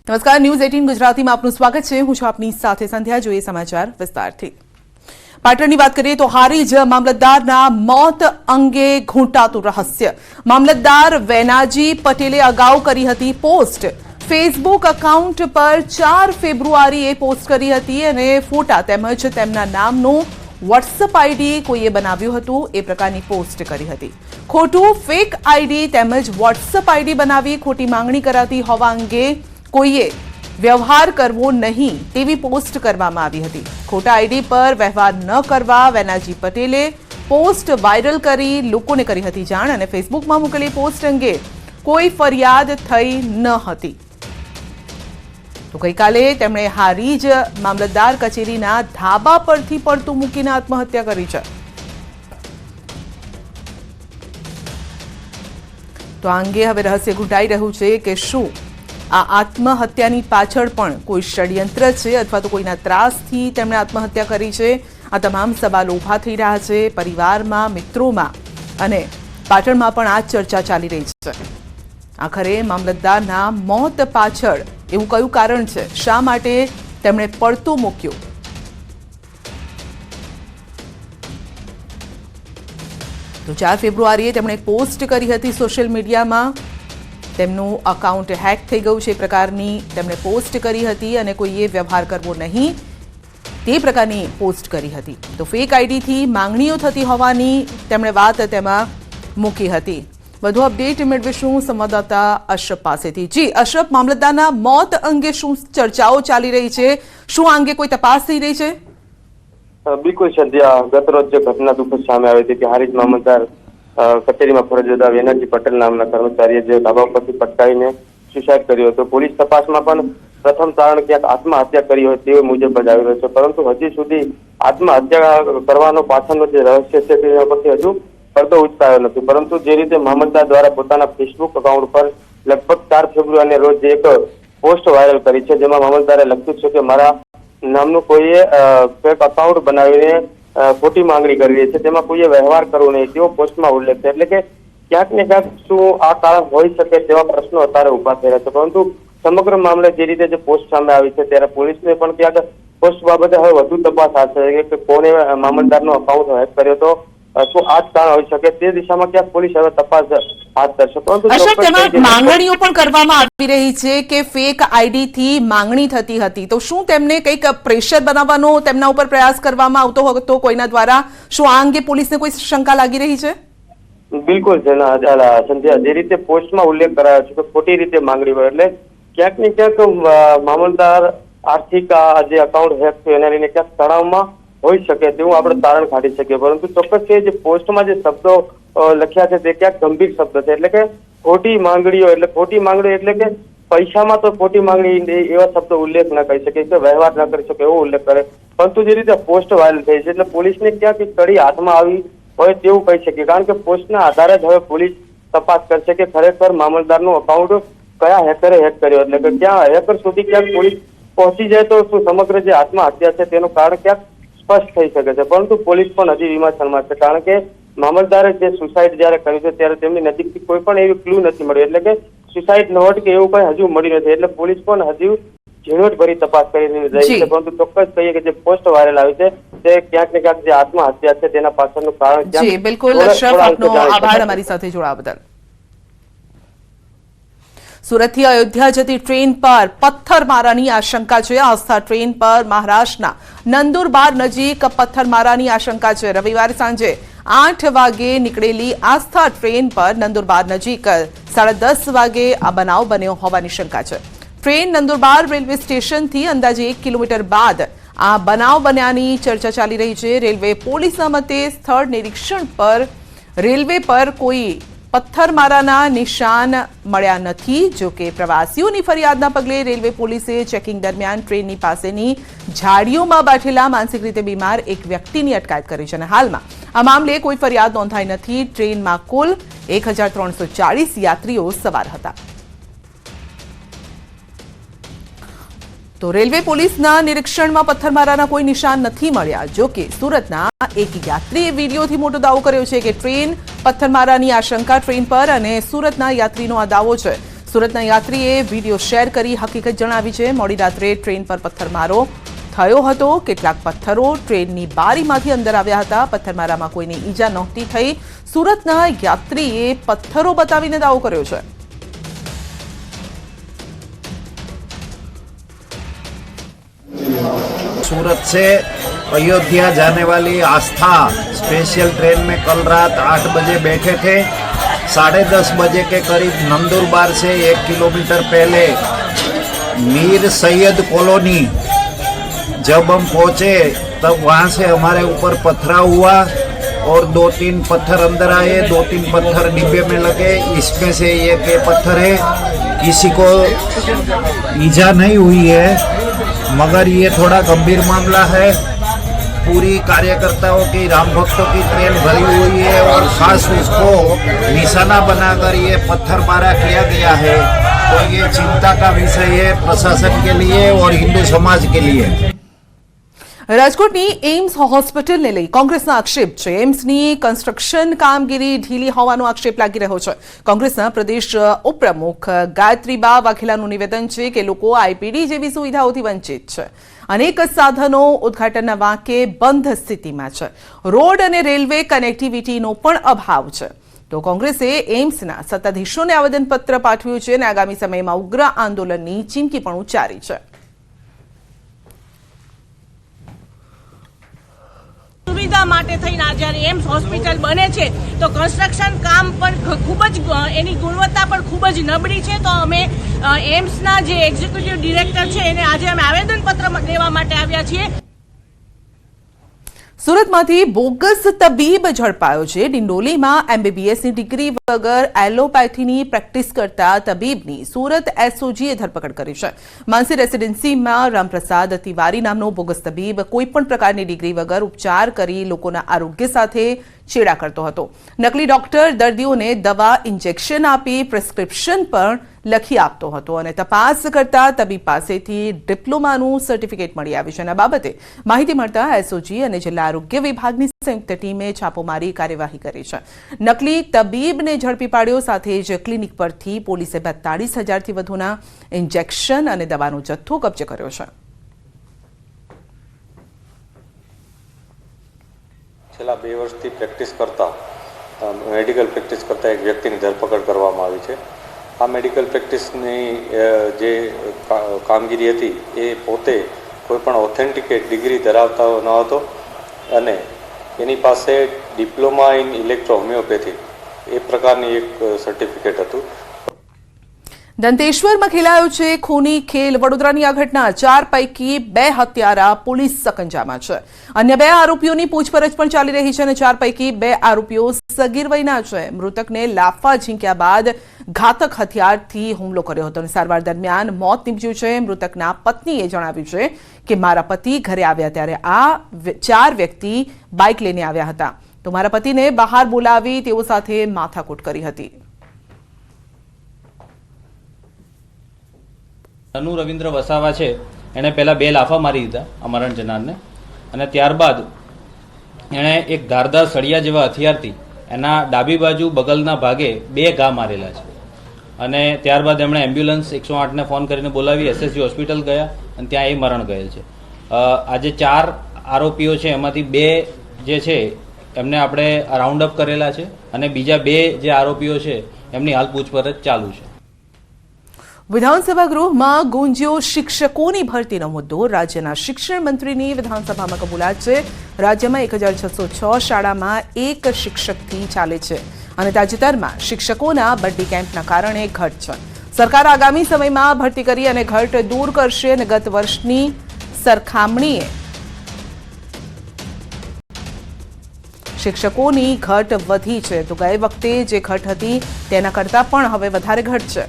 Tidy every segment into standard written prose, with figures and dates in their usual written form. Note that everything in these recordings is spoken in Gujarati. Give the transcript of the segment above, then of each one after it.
નમસ્કાર, ન્યૂઝ 18 ગુજરાતીમાં આપનું સ્વાગત છે। હું છું આપની સાથે સંધ્યા। જોઈએ સમાચાર વિસ્તારથી। પાટણની વાત કરીએ તો હારીજ મામલતદારના મોત અંગે ઘૂંટાતું રહસ્ય। મામલતદાર વેનાજી પટેલે અગાઉ કરી હતી પોસ્ટ। ફેસબુક એકાઉન્ટ પર 4 ફેબ્રુઆરીએ પોસ્ટ કરી હતી અને ફોટા તેમજ તેમના નામનું વોટ્સએપ આઈડી કોઈએ બનાવ્યું હતું એ પ્રકારની પોસ્ટ કરી હતી। ખોટું ફેક આઈડી તેમજ વોટ્સએપ આઈડી બનાવી ખોટી માંગણી કરાતી હોવા અંગે કોઈએ વ્યવહાર કરવો નહીં તેવી પોસ્ટ કરવામાં આવી હતી। ખોટા આઈડી પર વ્યવહાર ન કરવા વેનાજી પટેલે પોસ્ટ વાયરલ કરી લોકોને કરી હતી જાણ અને ફેસબુકમાં મૂકેલી પોસ્ટ અંગે કોઈ ફરિયાદ થઈ ન હતી। તો ગઈકાલે તેમણે હારીજ મામલતદાર કચેરીના ધાબા પરથી પડતું મૂકીને આત્મહત્યા કરી છે। તો આ અંગે હવે રહસ્ય ઘૂંટાઈ રહ્યું છે કે શું આ આત્મહત્યાની પાછળ પણ કોઈ ષડયંત્ર છે અથવા તો કોઈના ત્રાસથી તેમણે આત્મહત્યા કરી છે। આ તમામ સવાલો ઊભા થઈ રહ્યા છે પરિવારમાં, મિત્રોમાં અને પાટણમાં પણ આ ચર્ચા ચાલી રહી છે। આખરે મામલતદારના મોત પાછળ એવું કયું કારણ છે, શા માટે તેમણે પડતું મૂક્યું? તો 4 ફેબ્રુઆરીએ તેમણે પોસ્ટ કરી હતી સોશિયલ મીડિયામાં। તેમનું અકાઉન્ટ હેક થઈ ગયું છે એ પ્રકારની તેમણે પોસ્ટ કરી હતી અને કોઈએ વ્યવહાર કરવો નહીં તે પ્રકારની પોસ્ટ કરી હતી। તો ફેક આઈડીથી માંગણીઓ થતી હોવાની તેમણે વાત તેમાં મૂકી હતી। વધુ અપડેટ મેળવીશું સંવાદદાતા અશરફ પાસેથી। જી અશરફ, મામલતદારના મોત અંગે શું ચર્ચાઓ ચાલી રહી છે? શું આ અંગે કોઈ તપાસ થઈ રહી છે? બિલકુલ સંધ્યા, ગત રોજ જે ઘટના દુઃખદ સામે આવી હતી કે હારીજ મામલતદાર કચેરીમાં ફરજ બજાવતા વેનાજી પટેલ નામના કર્મચારીએ જે ધાબા પરથી પટકાઈને સુસાઇડ કર્યો હતો। પોલીસ તપાસમાં પણ પ્રથમ તારણ ક્યાંક આત્મહત્યા કરી હોય તે મુજબ જ આવી રહ્યો છે, પરંતુ હજી સુધી આત્મહત્યા કરવાનો પાછળનો જે રહસ્ય છે તેના પરથી હજુ પડદો ઉચકાયો નથી। પરંતુ જે રીતે મામલતદાર દ્વારા પોતાના ફેસબુક એકાઉન્ટ પર લગભગ 4 ફેબ્રુઆરીના રોજ એક પોસ્ટ વાયરલ કરી છે, જેમાં મામલતદારે લખ્યું છે કે મારા નામનું કોઈએ ફેક એકાઉન્ટ બનાવીને ખોટી માંગણી કરી રહી છે, તેમાં કોઈએ વ્યવહાર કરવો નહીં તેવો પોસ્ટમાં ઉલ્લેખ છે। એટલે કે ક્યાંક ને ક્યાંક શું આ કારણ હોઈ શકે તેવા પ્રશ્નો અત્યારે ઉભા થઈ રહ્યા છે। પરંતુ સમગ્ર મામલે જે રીતે જે પોસ્ટ સામે આવી છે ત્યારે પોલીસને પણ ક્યાંક પોસ્ટ બાબતે હવે વધુ તપાસ થશે કે કોને મામલતદારનો એકાઉન્ટ હેક કર્યો તો શું આ જ કારણ હોઈ શકે તે દિશામાં ક્યાંક પોલીસ હવે તપાસ હાથ ધરશે। પરંતુ માંગણીઓ પણ કરવામાં આવી રહી છે કે ફેક આઈડી થી માંગણી થતી હતી, તો શું તેમને કંઈક પ્રેશર બનાવવાનો તેમના ઉપર પ્રયાસ કરવામાં આવતો હતો કોઈના દ્વારા? શું આ અંગે પોલીસને કોઈ શંકા લાગી રહી છે? બિલકુલ સંધ્યા, જે રીતે પોસ્ટમાં ઉલ્લેખ કરાયો છે કે ખોટી રીતે માંગણી હોય એટલે ક્યાંક ને ક્યાંક મામલતદાર આર્થિક જે એકાઉન્ટ હેક થયું એના લઈને ક્યાંક તણાવમાં હોઈ શકે તેવું આપણે તારણ કાઢી શકીએ। પરંતુ ચોક્કસ જે પોસ્ટમાં જે શબ્દો લખ્યા છે તે ક્યાંક ગંભીર શબ્દ છે, એટલે કે ખોટી માંગણીઓ એટલે કે પૈસામાં તો ખોટી માંગણી એવા શબ્દો ઉલ્લેખ ન કરી શકે કે વ્યવહાર ન કરી શકે એવો ઉલ્લેખ કરે। પરંતુ જે રીતે પોસ્ટ વાયરલ થઈ છે એટલે પોલીસને ક્યાંક કડી હાથમાં આવી હોય તેવું કહી શકીએ, કારણ કે પોસ્ટના આધારે જ હવે પોલીસ તપાસ કરશે કે ખરેખર મામલતદારનું એકાઉન્ટ કયા હેકરે હેક કર્યો, એટલે કે ક્યાં હેકર સુધી ક્યાંક પોલીસ પહોંચી જાય તો શું સમગ્ર જે આત્મહત્યા છે તેનું કારણ ક્યાંક સ્પષ્ટ થઈ શકે છે। પરંતુ પોલીસ પણ હજી વિમર્શનમાં છે, કારણ કે મામલતદારે જે સુસાઇડ જયારે કર્યું છે ત્યારે તેમની નજીકથી કોઈ પણ એવી ક્લુ નથી મળી, એટલે કે સુસાઇડ નોટ કે એવું કઈ હજુ મળ્યું નથી। એટલે પોલીસ પણ હજુ ઝીણવટભરી તપાસ કરી રહી છે। પરંતુ ચોક્કસ કહીએ કે જે પોસ્ટ વાયરલ આવી છે તે ક્યાંક ને ક્યાંક જે આત્મહત્યા છે તેના પાછળનું કારણ જી બિલકુલ અશરફ, આપનો આભાર અમારી સાથે જોડાવા બદલ। સુરતથી અયોધ્યા જતી ટ્રેન પર પથ્થરમારાની આશંકા છે। આસ્થા ટ્રેન પર મહારાષ્ટ્રના નંદુરબાર નજીક પથ્થરમારાની આશંકા છે। રવિવારે સાંજે 8 વાગે નીકળેલી આસ્થા ટ્રેન પર નંદુરબાર નજીક 10:30 વાગે આ બનાવ બન્યો હોવાની શંકા છે। ટ્રેન નંદુરબાર રેલવે સ્ટેશનથી અંદાજે 1 કિલોમીટર બાદ આ બનાવ બન્યાની ચર્ચા ચાલી રહી છે। રેલવે પોલીસના મતે સ્થળ નિરીક્ષણ પર રેલવે પર કોઈ પથ્થરમારાના નિશાન મળ્યા નથી। જો કે પ્રવાસીઓની ફરિયાદના પગલે રેલવે પોલીસે ચેકિંગ દરમિયાન ટ્રેનની પાસેની ઝાડીઓમાં બેઠેલા માનસિક રીતે બીમાર એક વ્યક્તિની અટકાયત કરી છે અને હાલમાં આ મામલે કોઈ ફરિયાદ નોંધાઈ નથી। ટ્રેનમાં કુલ 1340 યાત્રીઓ સવાર હતા। તો રેલવે પોલીસના નિરીક્ષણમાં પથ્થરમારાના કોઈ નિશાન નથી મળ્યા। જો કે સુરતના એક યાત્રીએ વિડીયોથી મોટો દાવો કર્યો છે કે ટ્રેન પથ્થરમારાની આશંકા ટ્રેન પર અને સુરતના યાત્રીનો આ દાવો છે। સુરતના યાત્રીએ વિડીયો શેર કરી હકીકત જણાવી છે. મોડી રાત્રે ટ્રેન પર પથ્થરમારો થયો હતો. કેટલાક પથ્થરો ટ્રેનની બારીમાંથી અંદર આવ્યા હતા. પથ્થરમારામાં કોઈની ઈજા નહોતી થઈ. સુરતના યાત્રીએ પથ્થરો બતાવીને દાવો કર્યો છે. सूरत से अयोध्या जाने वाली आस्था स्पेशल ट्रेन में कल रात 8 बजे बैठे थे. 10:30 बजे के करीब नंदुरबार से 1 किलोमीटर पहले मीर सैयद कॉलोनी जब हम पहुंचे तब वहां से हमारे ऊपर पथराव हुआ और 2-3 पत्थर अंदर आए. 2-3 पत्थर डिब्बे में लगे. इसमें से एक पत्थर है. किसी को ईजा नहीं हुई है, मगर ये थोड़ा गंभीर मामला है. पूरी कार्यकर्ताओं की, राम भक्तों की ट्रेन भरी हुई है और खास उसको निशाना बनाकर ये पत्थर मारा किया गया है. तो ये चिंता का विषय है प्रशासन के लिए और हिंदू समाज के लिए. રાજકોટની એમ્સ હોસ્પિટલને લઈ કોંગ્રેસના આક્ષેપ છે. એમ્સની કન્સ્ટ્રક્શન કામગીરી ઢીલી હોવાનો આક્ષેપ લાગી રહ્યો છે. કોંગ્રેસના પ્રદેશ ઉપપ્રમુખ ગાયત્રીબા વાઘેલાનું નિવેદન છે કે લોકો આઈપીડી જેવી સુવિધાઓથી વંચિત છે. અનેક સાધનો ઉદ્ઘાટનના વાંકે બંધ સ્થિતિમાં છે. રોડ અને રેલવે કનેક્ટિવિટીનો પણ અભાવ છે. તો કોંગ્રેસે એમ્સના સત્તાધીશોને આવેદનપત્ર પાઠવ્યું છે અને આગામી સમયમાં ઉગ્ર આંદોલનની ચીમકી પણ ઉચ્ચારી છે. સુવિધા માટે થઈને જ્યારે એમ્સ હોસ્પિટલ બને છે તો કન્સ્ટ્રક્શન કામ પણ ખૂબ જ એની ગુણવત્તા પણ ખૂબ જ નબળી છે. તો અમે એમ્સના જે એક્ઝિક્યુટિવ ડિરેક્ટર છે એને આજે અમે આવેદનપત્ર દેવા માટે આવ્યા છીએ. સુરતમાંથી બોગસ તબીબ ઝડપાયો છે. ડિંડોલીમાં એમબીબીએસની ડિગ્રી વગર એલોપેથીની પ્રેક્ટિસ કરતા તબીબની સુરત એસઓજીએ ધરપકડ કરી છે. માનસી રેસિડેન્સીમાં રામપ્રસાદ તિવારી નામનો બોગસ તબીબ કોઈપણ પ્રકારની ડિગ્રી વગર ઉપચાર કરી લોકોના આરોગ્ય સાથે છેડા કરતો હતો. નકલી ડોક્ટર દર્દીઓને દવા ઇન્જેક્શન આપી પ્રિસ્ક્રિપ્શન પણ લખી આપતો હતો અને તપાસ કરતા તબીબ પાસેથી ડિપ્લોમાનું સર્ટિફિકેટ મળી આવ્યું છે. આ બાબતે માહિતી મળતા એસઓજી અને જિલ્લા આરોગ્ય વિભાગની સંયુક્ત ટીમે છાપો મારી કાર્યવાહી કરી છે. નકલી તબીબને ઝડપી પાડ્યો. સાથે જ ક્લિનિક પરથી પોલીસે 42,000થી વધુના ઇન્જેક્શન અને દવાનો જથ્થો કબજે કર્યો છે. છેલ્લા 2 વર્ષથી મેડિકલ પ્રેક્ટિસ કરતા એક વ્યક્તિની ધરપકડ કરવામાં આવી છે. આ મેડિકલ પ્રેક્ટિસની જે કામગીરી હતી એ પોતે કોઈપણ ઓથેન્ટિકેટ ડિગ્રી ધરાવતા ન હતો અને એની પાસે ડિપ્લોમા ઇન ઇલેક્ટ્રો હોમિયોપેથી એ પ્રકારની એક સર્ટિફિકેટ હતું. દંતેશ્વરમાં ખેલાયો છે ખૂની ખેલ. વડોદરાની આ ઘટના 4 પૈકી 2 હત્યારા પોલીસ સકંજામાં છે. અન્ય 2 આરોપીઓની પૂછપરછ પણ ચાલી રહી છે અને 4 પૈકી 2 આરોપીઓ સગીર વયના છે. મૃતકને લાફા ઝીંક્યા બાદ ઘાતક હથિયારથી હુમલો કર્યો હતો અને સારવાર દરમિયાન મોત નીપજ્યું છે. મૃતકના પત્નીએ જણાવ્યું છે કે મારા પતિ ઘરે આવ્યા ત્યારે આ 4 વ્યક્તિ બાઇક લઈને આવ્યા હતા તો મારા પતિને બહાર બોલાવી તેઓ સાથે માથાકૂટ કરી હતી. અનુ રવિન્દ્ર વસાવા છે એણે પહેલાં 2 લાફા મારી દીધા અમરણ જનારને અને ત્યારબાદ એણે એક ધારદાર સળિયા જેવા હથિયારથી એના ડાબી બાજુ બગલના ભાગે 2 ઘા મારેલા છે અને ત્યારબાદ એમણે એમ્બ્યુલન્સ 108ને ફોન કરીને બોલાવી એસએસજી હોસ્પિટલ ગયા અને ત્યાં એ મરણ ગયેલ છે. આજે 4 આરોપીઓ છે એમાંથી 2 જે છે એમને આપણે રાઉન્ડ અપ કરેલા છે અને બીજા 2 જે આરોપીઓ છે એમની હાલ પૂછપરછ ચાલુ છે. વિધાનસભા ગૃહમાં ગુંજ્યો શિક્ષકોની ભરતીનો મુદ્દો. રાજ્યના શિક્ષણ મંત્રીની વિધાનસભામાં કબૂલાત છે. રાજ્યમાં 1606 શાળામાં 1 શિક્ષકથી ચાલે છે અને તાજેતરમાં શિક્ષકોના બડ્ડી કેમ્પના કારણે ઘટ છે. સરકાર આગામી સમયમાં ભરતી કરી અને ઘટ દૂર કરશે અને ગત વર્ષની સરખામણીએ શિક્ષકોની ઘટ વધી છે. તો ગઈ વખતે જે ઘટ હતી તેના કરતાં પણ હવે વધારે ઘટ છે.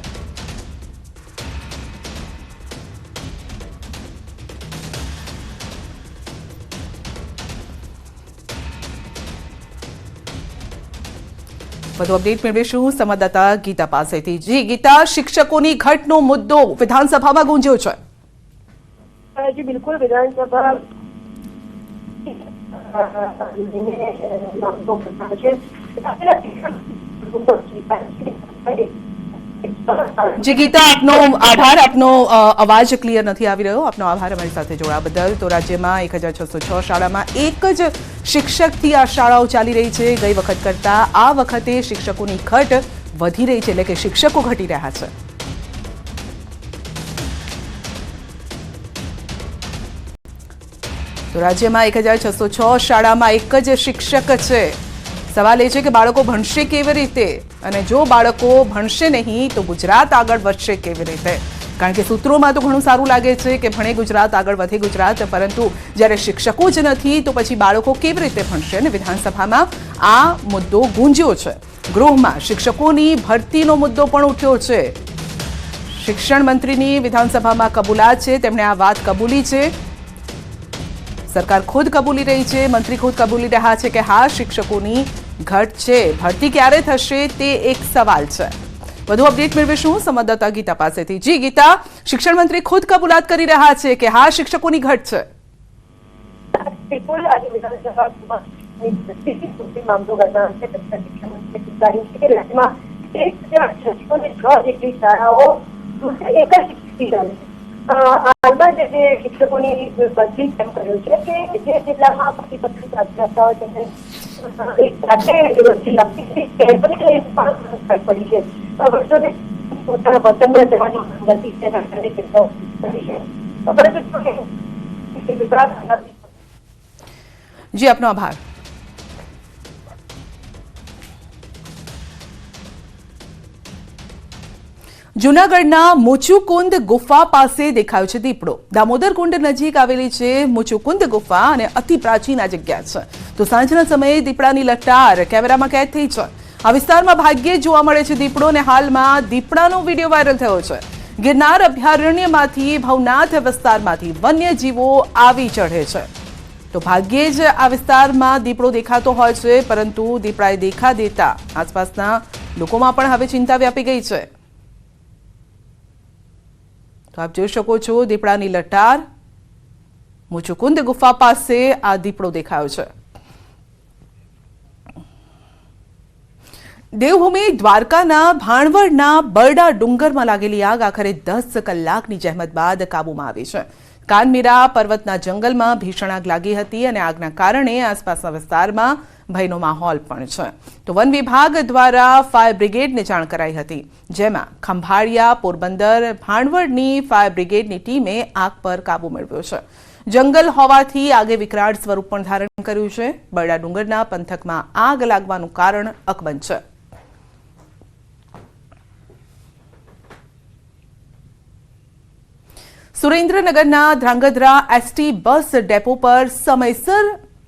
વધુ અપડેટ મેળવીશું સંવાદદાતા ગીતા પાસેથી. જી ગીતા, શિક્ષકોની ઘટનો મુદ્દો વિધાનસભામાં ગુંજ્યો છે. જી બિલકુલ, વિધાનસભા જી ગીતા, આપનો આભાર. આપનો અવાજ ક્લિયર નથી આવી રહ્યો. આપનો આભાર અમારી સાથે જોડાવા બદલ. તો રાજ્યમાં 1606 શાળામાં એક જ શિક્ષકથી આ શાળાઓ ચાલી રહી છે. ગઈ વખત કરતા આ વખતે શિક્ષકોની ઘટ વધી રહી છે, એટલે કે શિક્ષકો ઘટી રહ્યા છે. તો રાજ્યમાં 1606 શાળામાં એક જ શિક્ષક છે. સવાલ એ છે કે બાળકો ભણશે કેવી રીતે, અને જો બાળકો ભણશે નહીં તો ગુજરાત આગળ વધશે કેવી રીતે? કારણ કે સૂત્રોમાં તો ઘણું સારું લાગે છે કે ભણે ગુજરાત, આગળ વધે ગુજરાત, પરંતુ જ્યારે શિક્ષકો જ નથી તો પછી બાળકો કેવી રીતે ભણશે? અને વિધાનસભામાં આ મુદ્દો ગુંજ્યો છે. ગૃહમાં શિક્ષકોની ભરતીનો મુદ્દો પણ ઉઠ્યો છે. શિક્ષણ મંત્રીની વિધાનસભામાં કબૂલાત છે. તેમણે આ વાત કબૂલી છે. સરકાર ખુદ કબૂલી રહી છે, મંત્રી ખુદ કબૂલી રહ્યા છે કે હા, શિક્ષકોની ઘટ છે. ભરતી ક્યારે થશે તે એક સવાલ છે. વધુ અપડેટ મેળવીશું સંવાદદાતા ગીતા પાસેથી. જી ગીતા, શિક્ષણ મંત્રી ખુદ કબૂલાત કરી રહ્યા છે કે હા, શિક્ષકોની ઘટ છે. બિલકુલ, આજે વિધાનસભામાં મામલો કરતા શિક્ષણ મંત્રી કહ્યું છે કે રાજ્યમાં 1606 જેટલી શાળાઓ એક જ શિક્ષિત ચાલે છે. હાલમાં જે શિક્ષકોની બદલી એમ કર્યું છે કે જે જિલ્લામાં પતિ પત્ની પ્રાપ્ત હોય તેમને એક સાથે પડી છે. વર્ષોથી પોતાના વતનમાં જવાની ગતિ છે, સરકારે ચિંતાઓ કરી છે. જી, આપનો આભાર. જૂનાગઢના મુચુકુંદ ગુફા પાસે દેખાયો છે દીપડો. દામોદર કુંડ નજીક આવેલી છે મુચુકુંદ ગુફા અને અતિ પ્રાચીન આ જગ્યા છે. તો સાંજના સમયે દીપડાની લટાર કેમેરામાં કેદ થઈ છે. આ વિસ્તારમાં ભાગ્યે જોવા મળે છે દીપડો, અને હાલમાં દીપડાનો વિડીયો વાયરલ થયો છે. ગિરનાર અભયારણ્યમાંથી ભવનાથ વિસ્તારમાંથી વન્યજીવો આવી ચઢે છે. તો ભાગ્યે જ આ વિસ્તારમાં દીપડો દેખાતો હોય છે, પરંતુ દીપડાએ દેખા દેતા આસપાસના લોકોમાં પણ હવે ચિંતા વ્યાપી ગઈ છે. તો આપ જોઈ શકો છો દીપડાની લટાર. મુચુકુંદ ગુફા પાસે આ દીપડો દેખાયો છે. દેવભૂમિ દ્વારકાના ભાણવડના બરડા ડુંગરમાં લાગેલી આગ આખરે 10 કલાકની જહેમત બાદ કાબૂમાં આવી છે. કાનમીરા પર્વતના જંગલમાં ભીષણ આગ લાગી હતી અને આગના કારણે આસપાસના વિસ્તારમાં ભયનો માહોલ પણ છે. તો વન વિભાગ દ્વારા ફાયર બ્રિગેડને જાણ કરાઈ હતી, જેમાં ખંભાળિયા, પોરબંદર, ભાણવડની ફાયર બ્રિગેડની ટીમે આગ પર કાબુ મેળવ્યો છે. જંગલ હોવાથી આગે વિકરાળ સ્વરૂપ પણ ધારણ કર્યું છે. બરડા ડુંગરના પંથકમાં આગ લાગવાનું કારણ અકબંધ છે. સુરેન્દ્રનગરના ધ્રાંગધ્રા એસટી બસ ડેપો પર સમયસર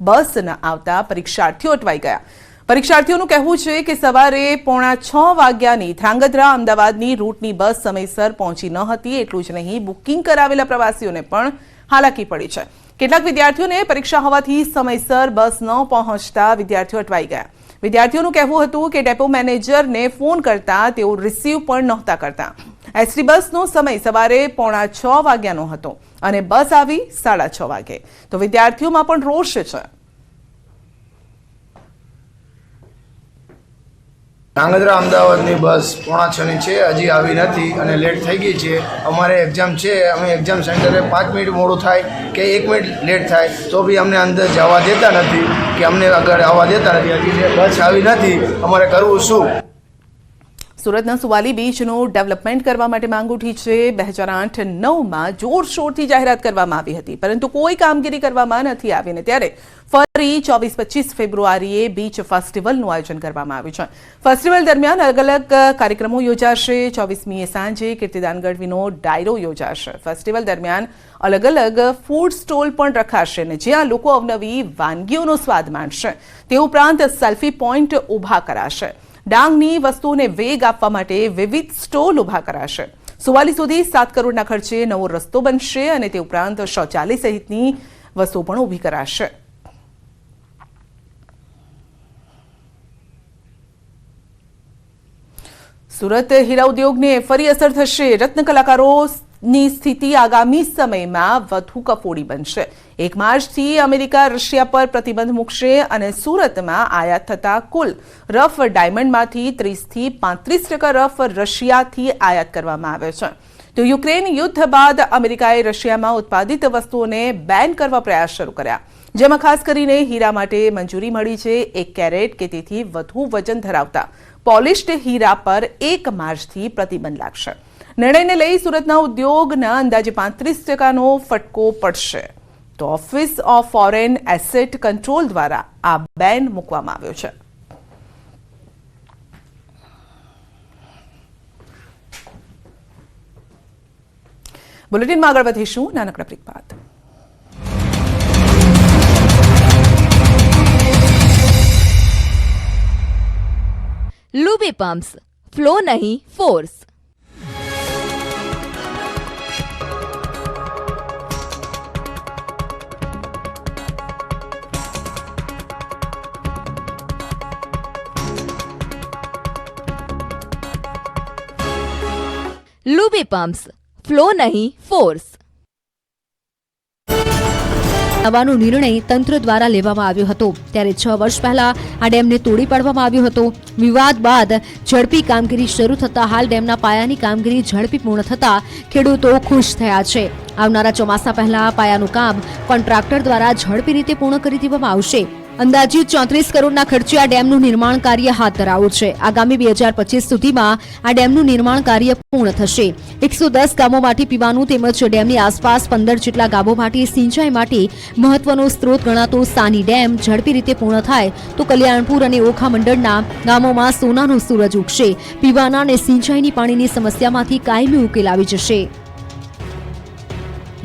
બસ ન આવતા પરીક્ષાર્થીઓ અટવાઈ ગયા. પરીક્ષાર્થીઓનું કહેવું છે કે સવારે 5:45 વાગ્યાની ધ્રાંગધ્રા અમદાવાદની રૂટની બસ સમયસર પહોંચી ન હતી. એટલું જ નહીં, બુકિંગ કરાવેલા પ્રવાસીઓને પણ હાલાકી પડી છે. કેટલાક વિદ્યાર્થીઓને પરીક્ષા હોવાથી સમયસર બસ ન પહોંચતા વિદ્યાર્થીઓ અટવાઈ ગયા. વિદ્યાર્થીઓનું કહેવું હતું કે ડેપો મેનેજરને ફોન કરતા તેઓ રિસીવ પણ નહોતા કરતા. એસટી બસનો સમય સવારે 5:45 વાગ્યાનો હતો અને બસ આવી 6:30 વાગે. તો વિદ્યાર્થીઓમાં પણ રોષ છે. ધ્રાંગધ્રા અમદાવાદની બસ 5:45 છે, હજી આવી નથી અને લેટ થઈ ગઈ છે. અમારે એક્ઝામ છે, અમે એક્ઝામ સેન્ટરે 5 મિનિટ મોડું થાય કે 1 મિનિટ લેટ થાય તો બી અમને અંદર જવા દેતા નથી, કે અમને આગળ આવવા દેતા નથી. હજી બસ આવી નથી, અમારે કરવું શું? સુરતના સુવાલી બીચનું ડેવલપમેન્ટ કરવા માટે માંગ ઉઠી છે. 2008-9માં જોરશોરથી જાહેરાત કરવામાં આવી હતી, પરંતુ કોઈ કામગીરી કરવામાં નથી આવી. ને ત્યારે ફરી 24-25 ફેબ્રુઆરીએ બીચ ફેસ્ટિવલનું આયોજન કરવામાં આવ્યું છે. ફેસ્ટિવલ દરમિયાન અલગ અલગ કાર્યક્રમો યોજાશે. 24મીએ સાંજે કીર્તિદાન ગઢવીનો ડાયરો યોજાશે. ફેસ્ટિવલ દરમિયાન અલગ અલગ ફૂડ સ્ટોલ પણ રખાશે, ને જ્યાં લોકો અવનવી વાનગીઓનો સ્વાદ માણશે. તે ઉપરાંત સેલ્ફી પોઈન્ટ ઊભા કરાશે. ડાંગની વસ્તુઓને વેગ આપવા માટે વિવિધ સ્ટોલ ઊભા કરાશે. સુવાલી સુધી 7 કરોડના ખર્ચે નવો રસ્તો બનશે અને તે ઉપરાંત શૌચાલય સહિતની વસ્તુઓ પણ ઊભી કરાશે. સુરત હીરા ઉદ્યોગને ફરી અસર થશે. રત્ન કલાકારો ની સ્થિતિ આગામી સમયમાં વધુ કફોડી બનશે. 1 માર્ચથી અમેરિકા રશિયા પર પ્રતિબંધ મૂકશે અને સુરતમાં આયાત થતા કુલ રફ ડાયમંડમાંથી 30થી 35% રફ રશિયાથી આયાત કરવામાં આવે છે. તો યુક્રેન યુદ્ધ બાદ અમેરિકાએ રશિયામાં ઉત્પાદિત વસ્તુઓને બેન કરવા પ્રયાસ શરૂ કર્યા, જેમાં ખાસ કરીને હીરા માટે મંજૂરી મળી છે. 1 કેરેટ કે તેથી વધુ વજન ધરાવતા પોલિશ્ડ હીરા પર 1 માર્ચથી પ્રતિબંધ લાગશે. નિર્ણયને લઈ સુરતના ઉદ્યોગના અંદાજે 35%નો ફટકો પડશે. તો office of foreign asset control દ્વારા આ બેન મૂકવામાં આવ્યો છે. બુલેટિનમાં આગળ વધીશું નાનકડા બ્રેક બાદ. લુબી પમ્પ્સ, ફ્લો નહીં ફોર્સ. લુબી પમ્પ્સ, ફ્લો નહીં ફોર્સ. નવાનો નિર્ણય તંત્ર દ્વારા લેવામાં આવ્યો હતો, ત્યારે 6 વર્ષ પહેલા આ ડેમને તોડી પાડવામાં આવ્યો હતો. વિવાદ બાદ ઝડપી કામગીરી શરૂ થતા હાલ ડેમના પાયાની કામગીરી ઝડપી પૂર્ણ થતા ખેડૂતો ખુશ થયા છે. આવનારા ચોમાસા પહેલા પાયાનું કામ કોન્ટ્રાક્ટર દ્વારા ઝડપી રીતે પૂર્ણ કરી દેવામાં આવશે. અંદાજિત 34 કરોડના ખર્ચે આ ડેમનું નિર્માણ કાર્ય હાથ ધરાયું છે. આગામી 2025 સુધીમાં આ ડેમનું નિર્માણ કાર્ય પૂર્ણ થશે. 110 ગામોમાંથી પીવાનું તેમજ ડેમની આસપાસ 15 જેટલા ગામો માટે સિંચાઈ માટે મહત્વનો સ્ત્રોત ગણાતો સાની ડેમ ઝડપી રીતે પૂર્ણ થાય તો કલ્યાણપુર અને ઓખા મંડળના ગામોમાં સોનાનો સૂરજ ઉગશે. પીવાના અને સિંચાઈની પાણીની સમસ્યામાંથી કાયમી ઉકેલ આવી જશે.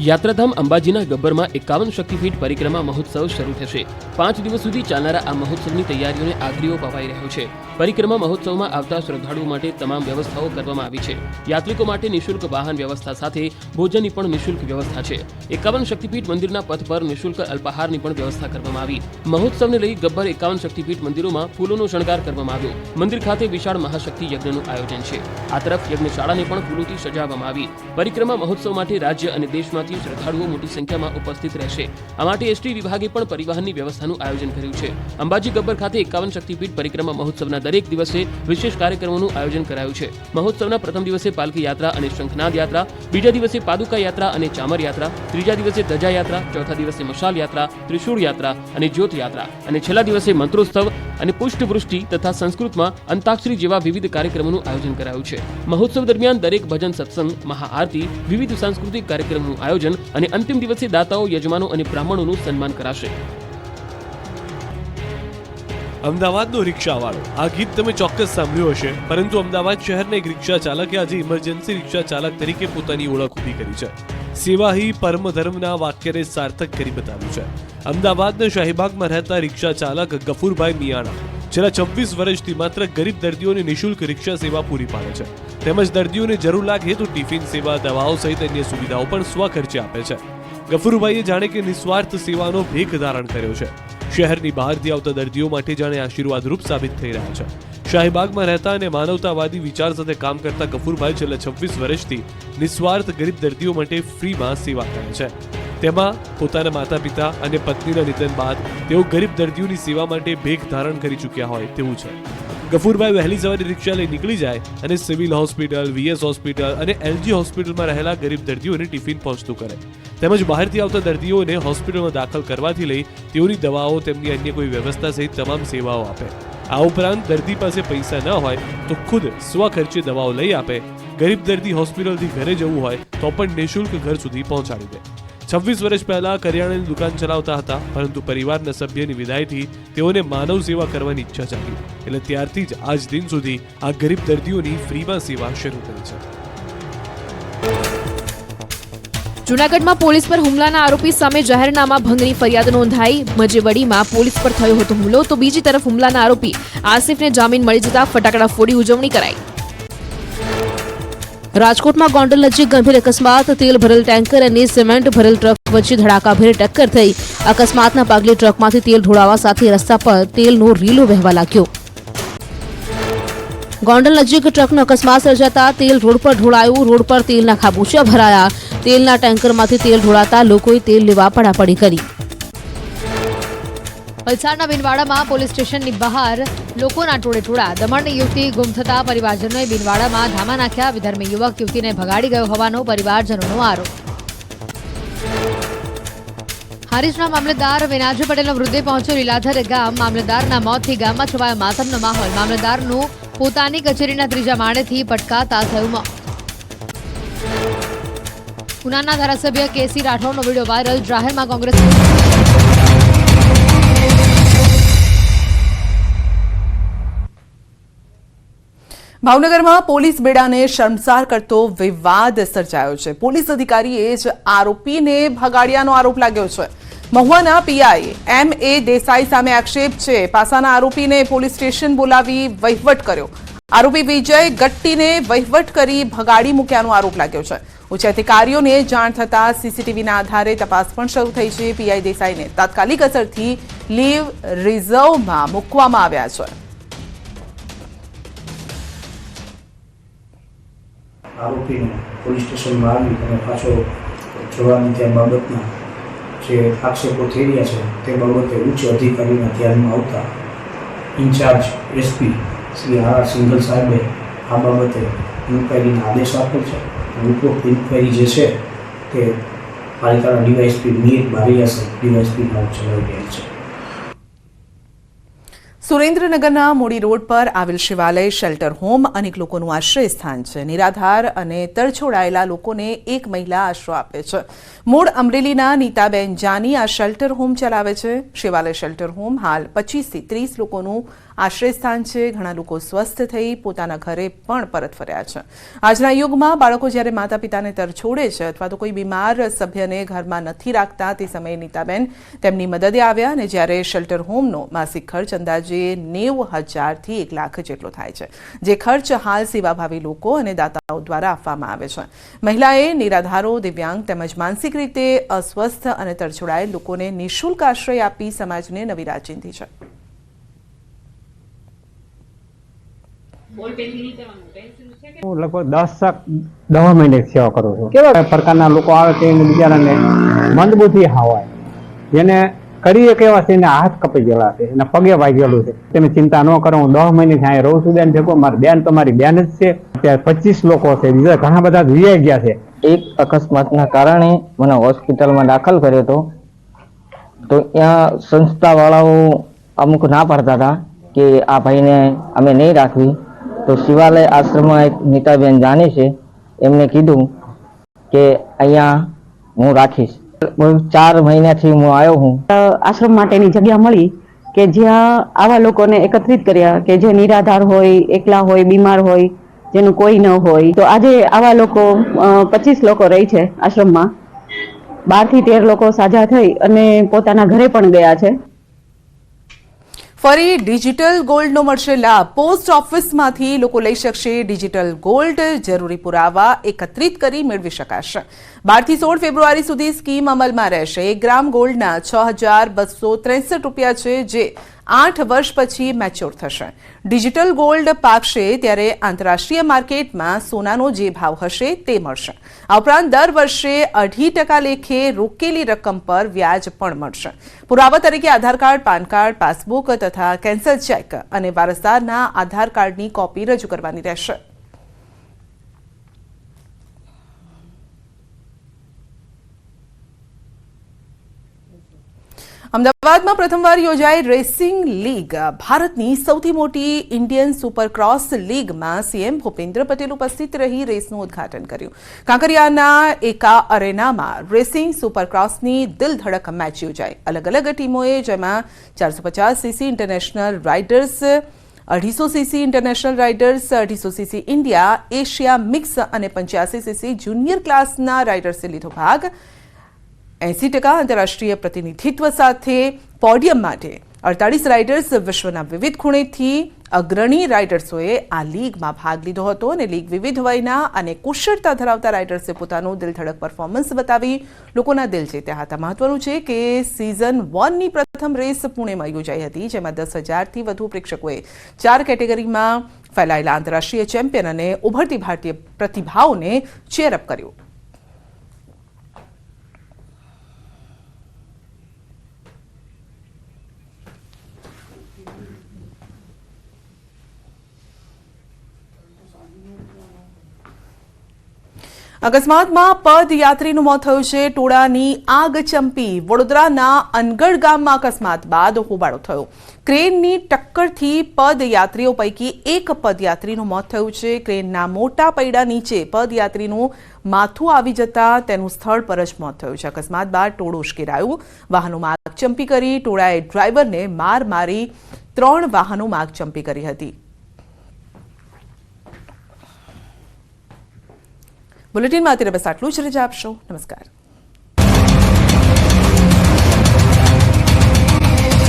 યાત્રાધામ અંબાજીના ગબ્બરમાં 51 શક્તિપીઠ પરિક્રમા મહોત્સવ શરૂ થશે. 5 દિવસ સુધી ચાલનારા આ મહોત્સવની તૈયારીઓને આગરીઓ પવાઈ રહ્યો છે. પરિક્રમા મહોત્સવમાં આવતા શ્રદ્ધાળુઓ માટે તમામ વ્યવસ્થાઓ કરવામાં આવી છે. યાત્રિકો માટે નિઃશુલ્ક વાહન વ્યવસ્થા સાથે ભોજનની પણ નિઃશુલ્ક વ્યવસ્થા છે. 51 શક્તિપીઠ મંદિરના પથ પર નિઃશુલ્ક અલ્પાહારની પણ વ્યવસ્થા કરવામાં આવી. મહોત્સવને લઈ ગબ્બર 51 શક્તિપીઠ મંદિરોમાં ફૂલોનો શણગાર કરવામાં આવ્યો. મંદિર ખાતે વિશાળ મહાશક્તિ યજ્ઞનું આયોજન છે. આ તરફ યજ્ઞશાળાને પણ ફૂલોથી સજાવવામાં આવી. પરિક્રમા મહોત્સવ માટે રાજ્ય અને દેશમાંથી શ્રદ્ધાળુઓ મોટી સંખ્યામાં ઉપસ્થિત રહેશે. આ માટે એસટી વિભાગે પણ પરિવહનની વ્યવસ્થાનું આયોજન કર્યું છે. અંબાજી ગબ્બર ખાતે 51 શક્તિપીઠ પરિક્રમા મહોત્સવના દરેક દિવસે વિશેષ કાર્યક્રમોનું આયોજન કરાયું છે. મહોત્સવના પ્રથમ દિવસે પાલખી યાત્રા અને શંખનાદ યાત્રા, બીજા દિવસે પાદુકા યાત્રા અને ચામર યાત્રા, ત્રીજા દિવસે ધજા યાત્રા, ચોથા દિવસે મશાલ યાત્રા, ત્રિશૂળ યાત્રા અને જ્યોત યાત્રા અને છેલ્લા દિવસે મંત્રોત્સવ અને પુષ્પવૃષ્ટિ તથા સંસ્કૃતમાં અંતાક્ષરી જેવા વિવિધ કાર્યક્રમોનું આયોજન કરાયું છે. મહોત્સવ દરમિયાન દરેક ભજન સત્સંગ, મહાઆરતી, વિવિધ સાંસ્કૃતિક કાર્યક્રમોનું આયોજન અને અંતિમ દિવસે દાતાઓ, યજમાનો અને બ્રાહ્મણોનું સન્માન કરાશે. અમદાવાદનો રિક્ષાવાળો, આ ગીત તમે ચોક્કસ સાંભળ્યું હશે, પરંતુ અમદાવાદ શહેરના એક રિક્ષા ચાલકે આજે ઇમરજન્સી રિક્ષા ચાલક તરીકે પોતાની ઓળખ ઊભી કરી છે. સેવા હી પરમ ધર્મના વાક્યને સાર્થક કરી બતાવ્યું છે. અમદાવાદના શાહીબાગમાં રહેતા રિક્ષા ચાલક ગફુરભાઈ મિયાણા છેલ્લા 26 વર્ષથી માત્ર ગરીબ દર્દીઓને નિઃશુલ્ક રિક્ષા સેવા પૂરી પાડે છે. તેમજ દર્દીઓને જરૂર લાગે તો ટિફિન સેવા, દવાઓ સહિત અન્ય સુવિધાઓ પણ સ્વખર્ચે આપે છે. ગફુરભાઈએ જાણે કે નિસ્વાર્થ સેવાનો ભેખ ધારણ કર્યો છે. શહેરની બહારથી આવતા દર્દીઓ માટે જાણે આશીર્વાદરૂપ સાબિત થઈ રહ્યા છે. શાહીબાગમાં રહેતા અને માનવતાવાદી વિચાર સાથે કામ કરતા ગફુરભાઈ છેલ્લા 26 વર્ષથી નિસ્વાર્થ ગરીબ દર્દીઓ માટે ફ્રીમાં સેવા કરે છે. તેમાં પોતાના માતા પિતા અને પત્નીના નિધન બાદ તેઓ ગરીબ દર્દીઓની સેવા માટે ભેખ ધારણ કરી ચૂક્યા હોય તેવું છે. ગફુરભાઈ વહેલી સવારે રિક્ષા લઈ નીકળી જાય અને સિવિલ હોસ્પિટલ, વીએસ હોસ્પિટલ અને એલજી હોસ્પિટલમાં રહેલા ગરીબ દર્દીઓને ટિફિન પહોંચતું કરે. તેમજ બહારથી આવતા દર્દીઓને હોસ્પિટલમાં દાખલ કરવાથી લઈ તેઓની દવાઓ, તેમની અન્ય કોઈ વ્યવસ્થા સહિત તમામ સેવાઓ આપે. આ ઉપરાંત દર્દી પાસે પૈસા ન હોય તો ખુદ સ્વખર્ચે દવાઓ લઈ આપે. ગરીબ દર્દી હોસ્પિટલથી ઘરે જવું હોય તો પણ નિઃશુલ્ક ઘર સુધી પહોંચાડી દે. 26 વર્ષ પહેલા કરિયાણાની દુકાન ચલાવતા હતા, પરંતુ પરિવારના સભ્યની વિદાયથી તેઓને માનવ સેવા કરવાની ઈચ્છા જાગી. એટલે ત્યારથી જ આજ દિન સુધી આ ગરીબ દર્દીઓની ફ્રીમાં સેવા શરૂ કરી છે. જૂનાગઢમાં પોલીસ પર હુમલાના આરોપી સામે જાહેરનામા ભંગની ફરિયાદ નોંધાઈ. મજેવડીમાં પોલીસ પર થયો હતો હુમલો, તો બીજી તરફ હુમલાના આરોપી આસિફને જામીન મળી જતા ફટાકડા ફોડી ઉજવણી કરાઈ. રાજકોટમાં ગોંડલ નજીક ગંભીર અકસ્માત. તેલ ભરેલ ટેન્કર અને સિમેન્ટ ભરેલ ટ્રક વચ્ચે ધડાકાભેર ટક્કર થઈ. અકસ્માતના પગલે ટ્રકમાંથી તેલ ઢોળાવા સાથે રસ્તા પર તેલનો રીલો વહેવા લાગ્યો. ગોંડલ નજીક ટ્રકનો અકસ્માત સર્જાતા તેલ રોડ પર ઢોળાયું. રોડ પર તેલના ખાબોચિયા ભરાયા. તેલના ટેન્કરમાંથી તેલ ઢોળાતા લોકોએ તેલ લેવા પડાપડી કરી. વલસાડના બિનવાડામાં પોલીસ સ્ટેશનની બહાર લોકોના ટોળેટોળા. દમણની યુવતી ગુમ થતા પરિવારજનોએ બિનવાડામાં ધામા નાખ્યા. વિધર્મી યુવક યુવતીને ભગાડી ગયો હોવાનો પરિવારજનોનો આરોપ. હારીજના મામલતદાર વિનાજી પટેલનો મૃતદેહ પહોંચ્યો લીલાધર ગામ. મામલતદારના મોતથી ગામમાં છવાયો માતમનો માહોલ. મામલતદારનું પોતાની કચેરીના ત્રીજા માળેથી પટકાતા થયું મોત. ઉનાના ધારાસભ્ય કેસી રાઠોડનો વિડીયો વાયરલ. જાહેરમાં કોંગ્રેસ ભાવનગરમાં પોલીસ બેડાને શર્મસાર કરતો વિવાદ સર્જાયો છે. પોલીસ અધિકારીએ જ આરોપીને ભગાડ્યાનો આરોપ લાગ્યો છે. મહુવાના પીઆઈ M.A. દેસાઈ સામે આક્ષેપ છે. પાસાના આરોપીને પોલીસ સ્ટેશન બોલાવી વહીવટ કર્યો. આરોપી વિજય ગટ્ટીને વહીવટ કરી ભગાડી મૂક્યાનો આરોપ લાગ્યો છે. ઉચ્ચ અધિકારીઓને જાણ થતા સીસીટીવીના આધારે તપાસ પણ શરૂ થઈ છે. પીઆઈ દેસાઈને તાત્કાલિક અસરથી લીવ રિઝર્વમાં મૂકવામાં આવ્યા છે. આરોપીને પોલીસ સ્ટેશનમાં આવી અને પાછો જવાની ત્યાં બાબતના જે આક્ષેપો થઈ રહ્યા છે તે બાબતે ઉચ્ચ અધિકારીના ધ્યાનમાં આવતા in charge SP Shri R.R. Singhal સાહેબે આ બાબતે ઇન્ક્વાયરીના આદેશ આપેલ છે. ઉપરોક્ત ઇન્ક્વાયરી જે છે તે પાલિકાના DYSP મીર બારૈયા સાહેબ DYSP નામ ચલાવી રહ્યા છે. સુરેન્દ્રનગરના મોડી રોડ પર આવેલ શિવાલય શેલ્ટર હોમ અનેક લોકોનું આશ્રય સ્થાન છે. નિરાધાર અને તરછોડાયેલા લોકોને એક મહિલા આશરો આપે છે. મૂળ અમરેલીના નીતાબેન જાની આ શેલ્ટર હોમ ચલાવે છે. શિવાલય શેલ્ટર હોમ હાલ 25 થી 30 લોકોનું આશ્રય સ્થાન છે. ઘણા લોકો સ્વસ્થ થઈ પોતાના ઘરે પણ પરત ફર્યા છે. આજના યુગમાં બાળકો જ્યારે માતા પિતાને તરછોડે છે અથવા તો કોઈ બીમાર સભ્યને ઘરમાં નથી રાખતા તે સમયે નીતાબેન તેમની મદદે આવ્યા અને જ્યારે શેલ્ટર હોમનો માસિક ખર્ચ અંદાજે 90,000 થી 1 લાખ જેટલો થાય છે, જે ખર્ચ હાલ સેવાભાવી લોકો અને દાતાઓ દ્વારા આપવામાં આવે છે. મહિલાએ નિરાધારો, દિવ્યાંગ તેમજ માનસિક રીતે અસ્વસ્થ અને તરછોડાયેલ લોકોને નિઃશુલ્ક આશ્રય આપી સમાજને નવી રાહ ચીંધી છે. હું લગભગ 10 મહિને સેવા કરું છું. કેવા પ્રકારના લોકો આવે કે એને બિચારાને મંદબુદ્ધિ હોય, જેને કરીએ કેવા છે એને હાથ કપાઈ ગયેલા છે, એના પગે વાગેલું છે. તમે ચિંતા ન કરો, હું 10 મહિનેથી અહીંયા રહું છું. બેન ભેગો મારી બેન તો મારી બેન જ છે. અત્યારે 25 લોકો છે, બીજા ઘણા બધા વિયાઈ ગયા છે. એક અકસ્માતના કારણે મને હોસ્પિટલમાં દાખલ કર્યો હતો. તો ત્યાં સંસ્થાવાળાઓ અમુક ના પાડતા હતા કે આ ભાઈને અમે નહીં રાખવી. તો શિવાલય આશ્રમમાં એક નીતાબેન જાની છે, એમને કીધું કે અહીંયા હું રાખીશ. 4 મહિનાથી હું આવ્યો હું. આશ્રમ માટેની જગ્યા મળી કે જ્યાં આવા લોકોને એકત્રિત કર્યા કે જે નિરાધાર હોય, એકલા હોય, બીમાર હોય, જેનું કોઈ ન હોય. તો આજે આવા લોકો 25 લોકો રહી છે આશ્રમમાં. 12 થી 13 લોકો સાજા થઈ અને પોતાના ઘરે પણ ગયા છે. ફરી ડિજિટલ ગોલ્ડનો મળશે લાભ. પોસ્ટ ઓફિસમાંથી લોકો લઈ શકશે ડિજિટલ ગોલ્ડ. જરૂરી પુરાવા એકત્રિત કરી મેળવી શકાશે. 12 થી 16 ફેબ્રુઆરી સુધી સ્કીમ અમલમાં રહેશે. 1 ગ્રામ ગોલ્ડના 6,263 રૂપિયા છે, જે 8 વર્ષ પછી મેચ્યોર થશે. ડિજિટલ ગોલ્ડ પાકશે ત્યારે આંતરરાષ્ટ્રીય માર્કેટમાં સોનાનો જે ભાવ હશે તે મળશે. આ ઉપરાંત દર વર્ષે 2.5% લેખે રોકેલી રકમ પર વ્યાજ પણ મળશે. પુરાવા તરીકે આધાર કાર્ડ, પાન કાર્ડ, પાસબુક તથા કેન્સલ ચેક અને વારસદારના આધાર કાર્ડની કોપી રજૂ કરવાની રહેશે. અમદાવાદમાં પ્રથમવાર યોજાઈ રેસિંગ લીગ. ભારતની સૌથી મોટી ઇન્ડિયન સુપરક્રોસ લીગમાં સીએમ ભૂપેન્દ્ર પટેલ ઉપસ્થિત રહી રેસનું ઉદ્ઘાટન કર્યું. કાંકરિયાના એકા અરેનામાં રેસિંગ સુપરક્રોસની દિલધડક મેચ યોજાઈ. અલગ અલગ ટીમોએ, જેમાં 450cc international riders, 250cc international riders, 250cc India, Asia mix અને 85cc જુનિયર ક્લાસના રાઇડર્સે લીધો ભાગ. 80% આંતરરાષ્ટ્રીય પ્રતિનિધિત્વ સાથે પોડિયમ માટે 48 રાઇડર્સ વિશ્વના વિવિધ ખૂણેથી અગ્રણી રાઇડર્સોએ આ લીગમાં ભાગ લીધો હતો અને લીગ વિવિધ વયના અને કુશળતા ધરાવતા રાઇડર્સે પોતાનું દિલધડક પરફોર્મન્સ બતાવી લોકોના દિલ જીત્યા હતા. મહત્વનું છે કે સિઝન 1ની પ્રથમ રેસ પુણેમાં યોજાઈ હતી, જેમાં 10,000થી વધુ પ્રેક્ષકોએ 4 કેટેગરીમાં ફેલાયેલા આંતરરાષ્ટ્રીય ચેમ્પિયન અને ઉભરતી ભારતીય પ્રતિભાઓને ચેરઅપ કર્યું. અકસ્માતમાં પદયાત્રીનું મોત થયું છે. ટોળાની આગ ચંપી. વડોદરાના અનગઢ ગામમાં અકસ્માત બાદ હોબાળો થયો. ક્રેનની ટક્કરથી પદયાત્રીઓ પૈકી એક પદયાત્રીનું મોત થયું છે. ક્રેનના મોટા પૈડા નીચે પદયાત્રીનું માથું આવી જતા તેનું સ્થળ પર જ મોત થયું છે. અકસ્માત બાદ ટોળું ઉશ્કેરાયું. વાહનોમાં આગ ચંપી કરી. ટોળાએ ડ્રાઈવરને માર મારી 3 વાહનોમાં આગ ચંપી કરી હતી. બુલેટિનમાં અત્યારે બસ આટલું જ. રજા આપશો. નમસ્કાર.